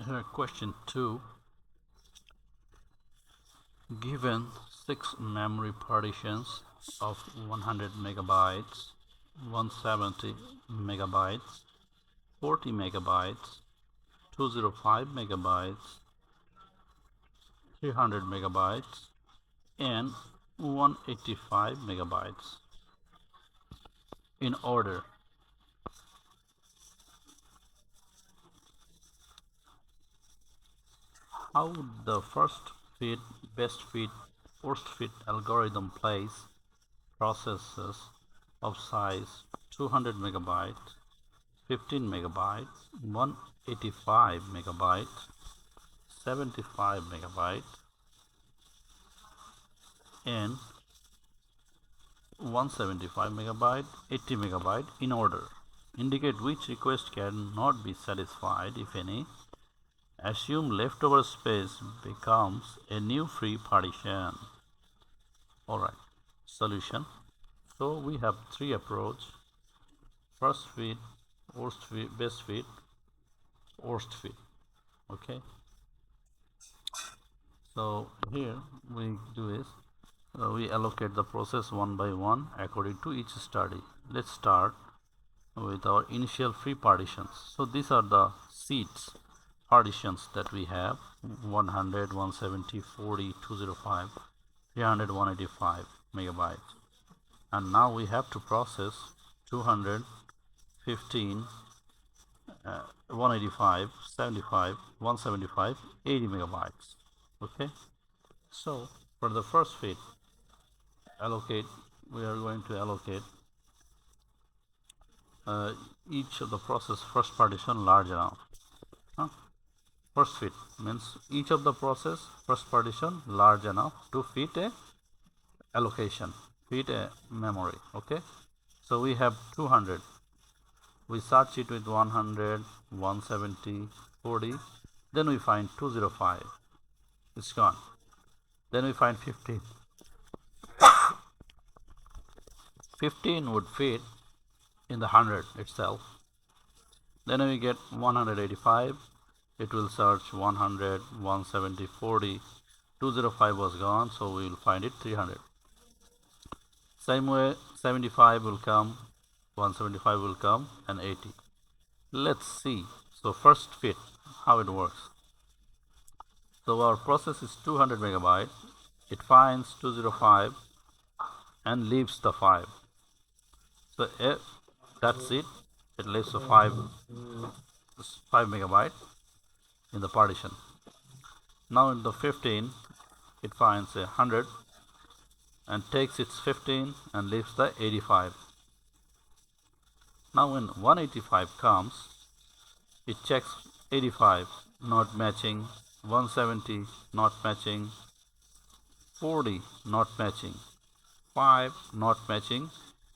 Question 2. Given 6 memory partitions of 100 megabytes, 170 megabytes, 40 megabytes, 205 megabytes, 300 megabytes, and 185 megabytes in order. How the first fit, best fit, worst fit algorithm plays processes of size 200 megabytes, 15 megabytes, 185 megabytes, 75 megabytes, and 175 megabyte, 80 megabyte in order. Indicate which request cannot be satisfied, if any. Assume leftover space becomes a new free partition. Alright, solution. So we have three approaches: first fit, worst fit, best fit, worst fit. Okay. So here we do is we allocate the process one by one according to each study. Let's start with our initial free partitions. So these are the seeds partitions that we have: 100, 170, 40, 205, 300, 185 megabytes. And now we have to process 200, 15, 185, 75, 175, 80 megabytes. Okay. So for the first fit, we are going to allocate each of the process first partition large enough. First fit means each of the process first partition large enough to fit a allocation, fit a memory. Okay. So we have 200. We search it with 100, 170, 40. Then we find 205. It's gone. Then we find 15. 15 would fit in the 100 itself. Then we get 185. It will search 100, 170, 40. 205 was gone, so we will find it 300. Same way, 75 will come, 175 will come, and 80. Let's see. So first fit, how it works. So our process is 200 megabyte. It finds 205 and leaves the 5. So that's it. It leaves the 5 megabyte in the partition. Now in the 15, it finds 100 and takes its 15 and leaves the 85. Now when 185 comes, it checks 85 not matching, 170 not matching, 40 not matching, 5 not matching.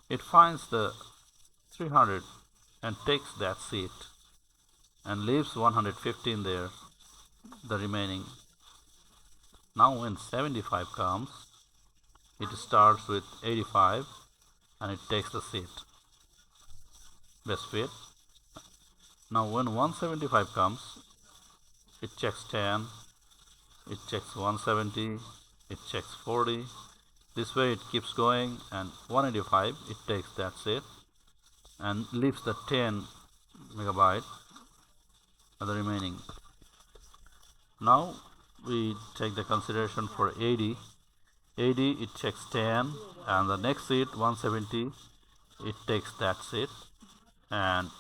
It finds the 300 and takes that seat and leaves 115 there, the remaining. Now when 75 comes, it starts with 85 and it takes the seat. Best fit. Now when 175 comes, it checks 10, it checks 170, it checks 40. This way it keeps going, and 185 it takes that seat and leaves the 10 megabyte the remaining. Now we take the consideration for 80. 80 it checks 10, and the next seat 170 it takes that seat, and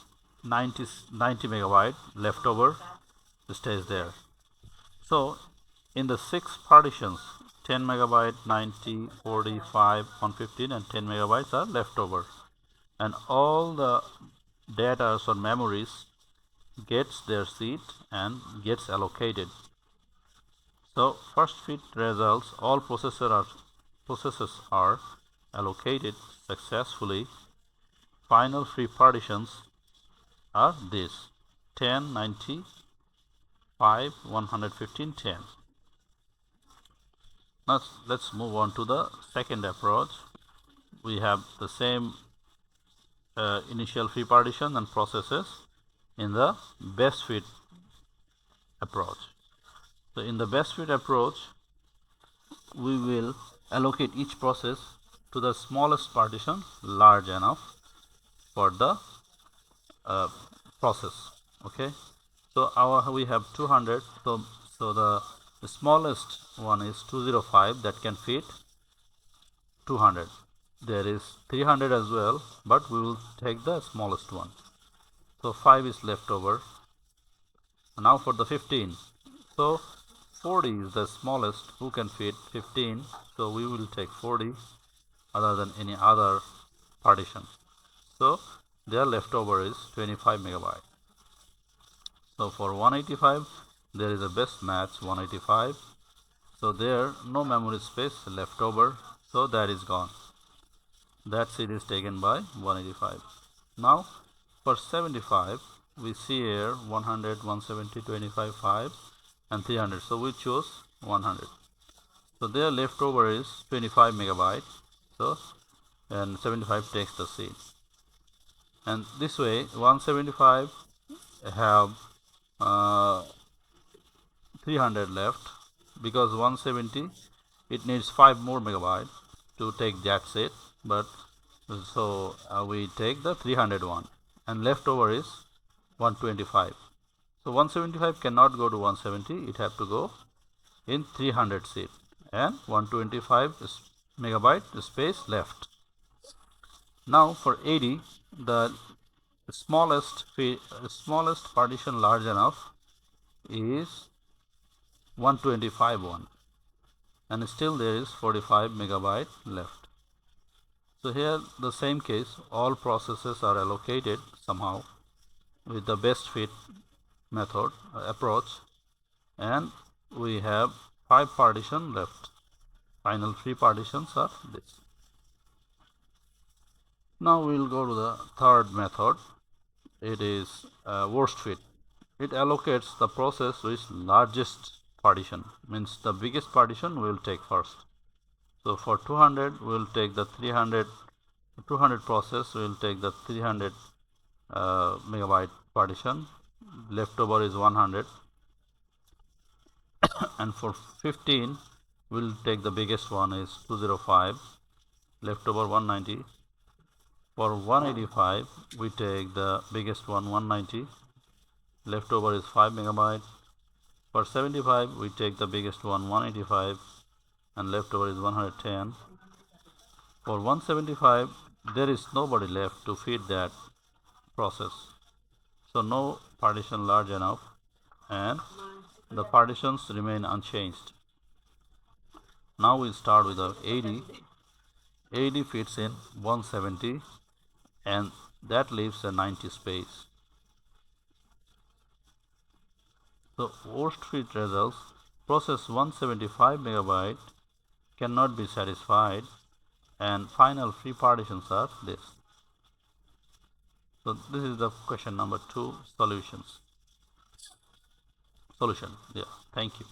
90 megabyte left over stays there. So in the 6 partitions, 10 megabyte, 90, 45, 115 and 10 megabytes are left over, and all the data or memories gets their seat and gets allocated. So first fit results, all processes are allocated successfully. Final free partitions are these: 10, 90, 5, 115, 10. Now let's move on to the second approach. We have the same initial free partition and processes in the best fit approach. So in the best fit approach, we will allocate each process to the smallest partition large enough for the process. Okay, so we have 200, so the smallest one is 205 that can fit 200. There is 300 as well, but we will take the smallest one. So 5 is left over. Now for the 15, so 40 is the smallest who can fit 15, so we will take 40 other than any other partition. So their leftover is 25 megabyte. So for 185, there is a best match 185. So there no memory space left over, so that is gone. That seed is taken by 185. Now for 75, we see here 100, 170, 25, 5 and 300. So we chose 100. So their leftover is 25 megabyte. So and 75 takes the seed. And this way 175 have 300 left, because 170 it needs 5 more megabyte to take that set, but so we take the 300 one, and leftover is 125. So 175 cannot go to 170, it have to go in 300 seat, and 125 megabyte space left. Now for 80, the smallest partition large enough is 125 one, and still there is 45 megabyte left. So here the same case, all processes are allocated somehow with the best fit method approach, and we have 5 partition left. Final 3 partitions are this. Now we will go to the third method. It is worst fit. It allocates the process with largest partition, means the biggest partition we will take first. So for 200 we will take the 200 process, we will take the 300 megabyte partition, leftover is 100. And for 15 we will take the biggest one is 205, leftover 190. For 185 we take the biggest one 190, leftover is 5 megabyte. For 75 we take the biggest one 185, and leftover is 110. For 175 there is nobody left to feed that process, so no partition large enough, and the partitions remain unchanged. Now we start with the 80. 80 fits in 170, and that leaves a 90 space. So worst fit results, process 175 megabyte cannot be satisfied, and final free partitions are this. So this is the question number 2 solution. Yeah, thank you.